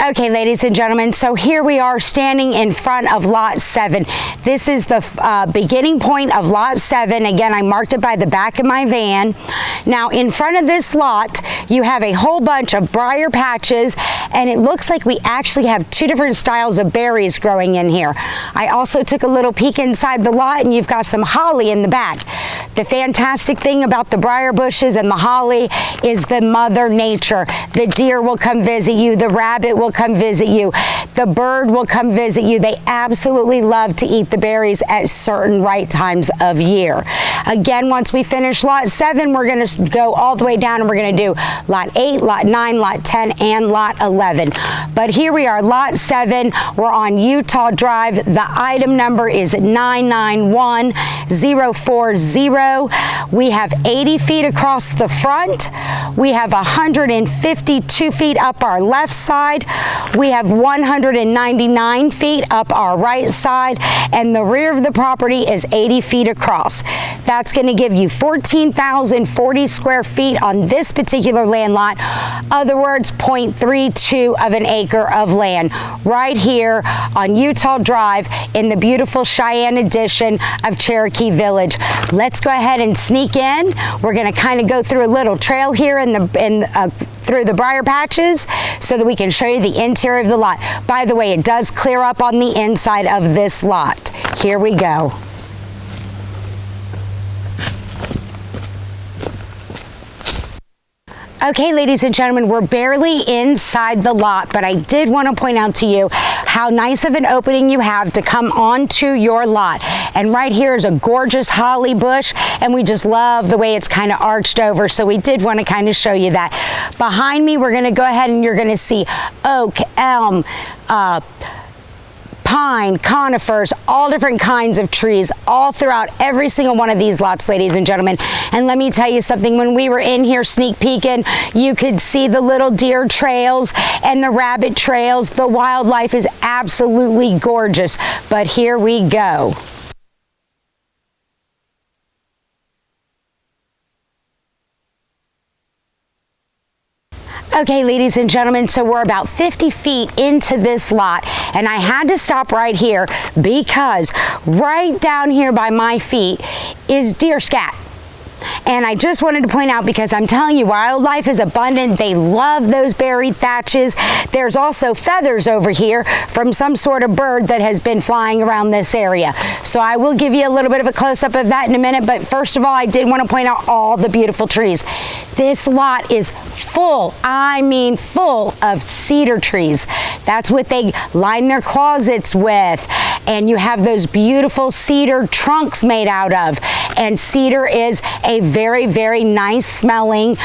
Okay, ladies and gentlemen, so here we are standing in front of Lot 7. This is the beginning point of Lot 7. Again, I marked it by the back of my van. Now, in front of this lot, you have a whole bunch of briar patches, and it looks like we actually have two different styles of berries growing in here. I also took a little peek inside the lot, and you've got some holly in the back. The fantastic thing about the briar bushes and the holly is the Mother Nature. The deer will come visit you, the rabbit will come visit you, the bird will come visit you. They absolutely love to eat the berries at certain right times of year. Again, once we finish Lot 7, we're going to go all the way down and we're going to do Lot 8, Lot 9, Lot 10, and Lot 11. But here we are, Lot 7. We're on Utah Drive. The item number is 991040. We have 80 feet across the front. We have 152 feet up our left side. We have 199 feet up our right side, and the rear of the property is 80 feet across. That's going to give you 14,040 square feet on this particular land lot. Other words, 0.32 of an acre of land right here on Utah Drive in the beautiful Cheyenne edition of Cherokee Village. Let's go ahead and sneak in. We're going to kind of go through a little trail here through the briar patches so that we can show you the interior of the lot. By the way, it does clear up on the inside of this lot. Here we go. Okay, ladies and gentlemen, we're barely inside the lot, but I did want to point out to you how nice of an opening you have to come onto your lot. And right here is a gorgeous holly bush, and we just love the way it's kind of arched over, so we did want to kind of show you that. Behind me, we're going to go ahead and you're going to see oak, elm, pine, conifers, all different kinds of trees all throughout every single one of these lots, ladies and gentlemen. And let me tell you something, when we were in here sneak peeking, you could see the little deer trails and the rabbit trails. The wildlife is absolutely gorgeous, but here we go. Okay, ladies and gentlemen, so we're about 50 feet into this lot, and I had to stop right here because right down here by my feet is deer scat. And I just wanted to point out, because I'm telling you, wildlife is abundant. They love those berry thatches. There's also feathers over here from some sort of bird that has been flying around this area. So I will give you a little bit of a close-up of that in a minute. But first of all, I did want to point out all the beautiful trees. This lot is full, I mean full of cedar trees. That's what they line their closets with. And you have those beautiful cedar trunks made out of. And cedar is a very, very nice smelling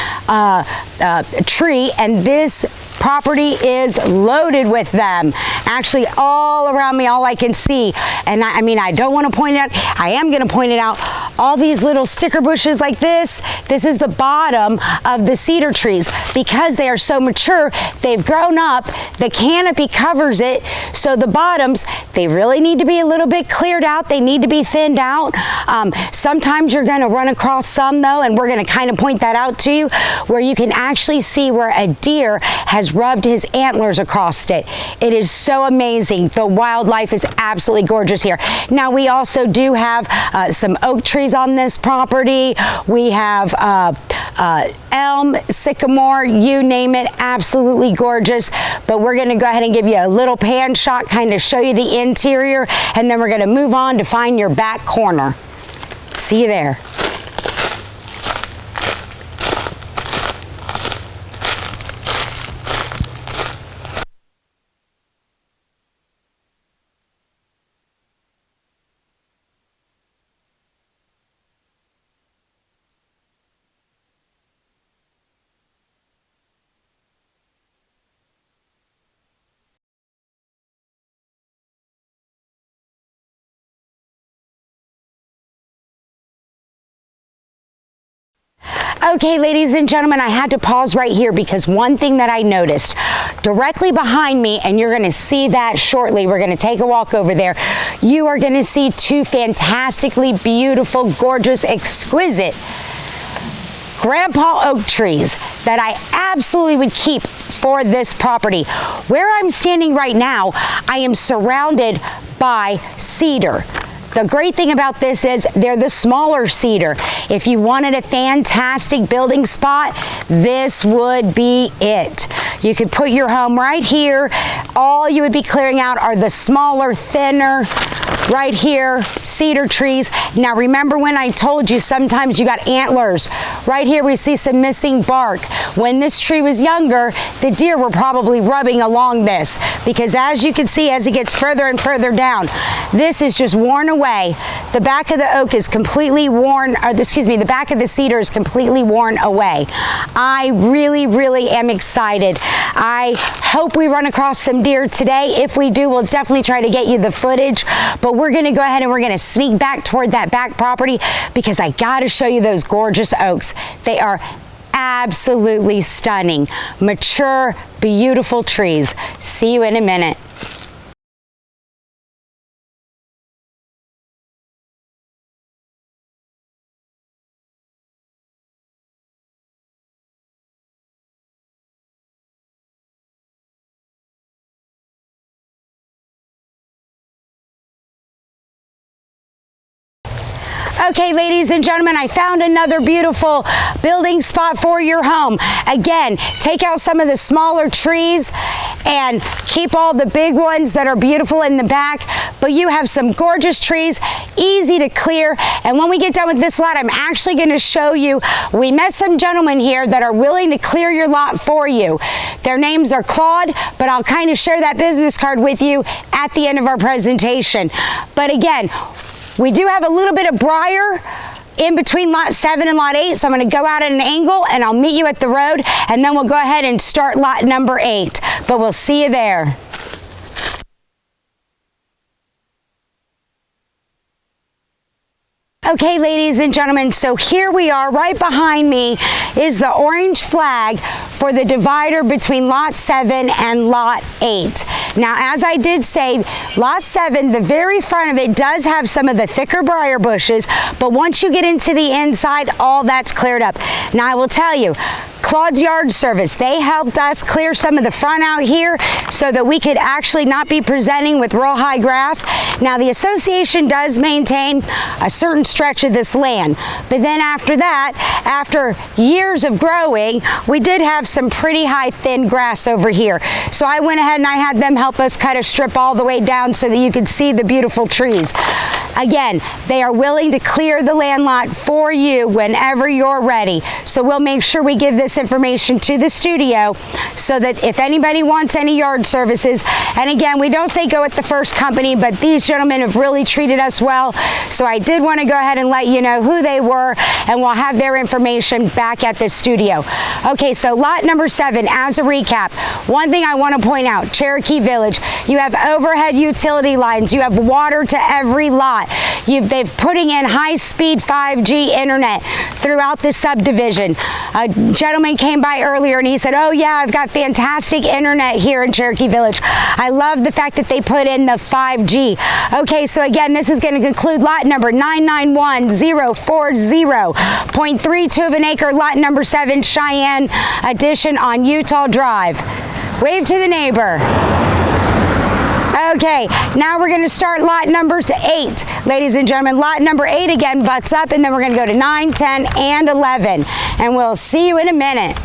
tree, and this property is loaded with them. Actually, all around me, all I can see, and I mean, I don't want to point it out, I am going to point it out, all these little sticker bushes like this is the bottom of the cedar trees. Because they are so mature, they've grown up, the canopy covers it, so the bottoms, they really need to be a little bit cleared out, they need to be thinned out. Sometimes you're going to run across some though, and we're going to kind of point that out to you, where you can actually see where a deer has rubbed his antlers across it. It is so amazing. The wildlife is absolutely gorgeous here. Now, we also do have some oak trees on this property. We have elm, sycamore, you name it, absolutely gorgeous. But we're going to go ahead and give you a little pan shot, kind of show you the interior, and then we're going to move on to find your back corner. See you there. Okay, ladies and gentlemen, I had to pause right here because one thing that I noticed directly behind me, and you're going to see that shortly, we're going to take a walk over there, you are going to see two fantastically beautiful, gorgeous, exquisite grandpa oak trees that I absolutely would keep for this property. Where I'm standing right now, I am surrounded by cedar. The great thing about this is they're the smaller cedar. If you wanted a fantastic building spot, this would be it. You could put your home right here. All you would be clearing out are the smaller, thinner, right here, cedar trees. Now remember when I told you sometimes you got antlers. Right here we see some missing bark. When this tree was younger, the deer were probably rubbing along this, because as you can see, as it gets further and further down, this is just worn away. The back of the oak is completely worn, or excuse me, the back of the cedar is completely worn away. I really am excited. I hope we run across some deer today. If we do, we'll definitely try to get you the footage, but we're gonna go ahead and we're gonna sneak back toward that back property because I gotta show you those gorgeous oaks. They are absolutely stunning, mature, beautiful trees. See you in a minute. Okay, ladies and gentlemen, I found another beautiful building spot for your home. Again, take out some of the smaller trees and keep all the big ones that are beautiful in the back, but you have some gorgeous trees, easy to clear. And when we get done with this lot, I'm actually going to show you, we met some gentlemen here that are willing to clear your lot for you. Their names are Claude, but I'll kind of share that business card with you at the end of our presentation. But again, we do have a little bit of briar in between lot 7 and lot 8, so I'm going to go out at an angle and I'll meet you at the road, and then we'll go ahead and start lot number 8. But we'll see you there. Okay, ladies and gentlemen, so here we are. Right behind me is the orange flag for the divider between lot 7 and lot 8. Now, as I did say, lot 7, the very front of it does have some of the thicker briar bushes, but once you get into the inside, all that's cleared up. Now, I will tell you, Claude's Yard Service, they helped us clear some of the front out here so that we could actually not be presenting with real high grass. Now, the association does maintain a certain stretch of this land, but then after that, after years of growing, we did have some pretty high thin grass over here. So I went ahead and I had them help us cut a strip all the way down so that you could see the beautiful trees. Again, they are willing to clear the land lot for you whenever you're ready. So we'll make sure we give this information to the studio so that if anybody wants any yard services, and again, we don't say go with the first company, but these gentlemen have really treated us well. So I did want to go ahead and let you know who they were, and we'll have their information back at the studio. Okay, so lot number 7, as a recap, one thing I want to point out, Cherokee Village, you have overhead utility lines, you have water to every lot. They've putting in high-speed 5G internet throughout the subdivision. A gentleman came by earlier and he said, oh yeah, I've got fantastic internet here in Cherokee Village. I love the fact that they put in the 5G. Okay, so again, this is going to conclude lot number 991040.32 of an acre, lot number 7, Cheyenne Addition on Utah Drive. Wave to the neighbor. Okay, now we're going to start lot number 8. Ladies and gentlemen, lot number 8 again butts up, and then we're going to go to 9, 10, and 11. And we'll see you in a minute.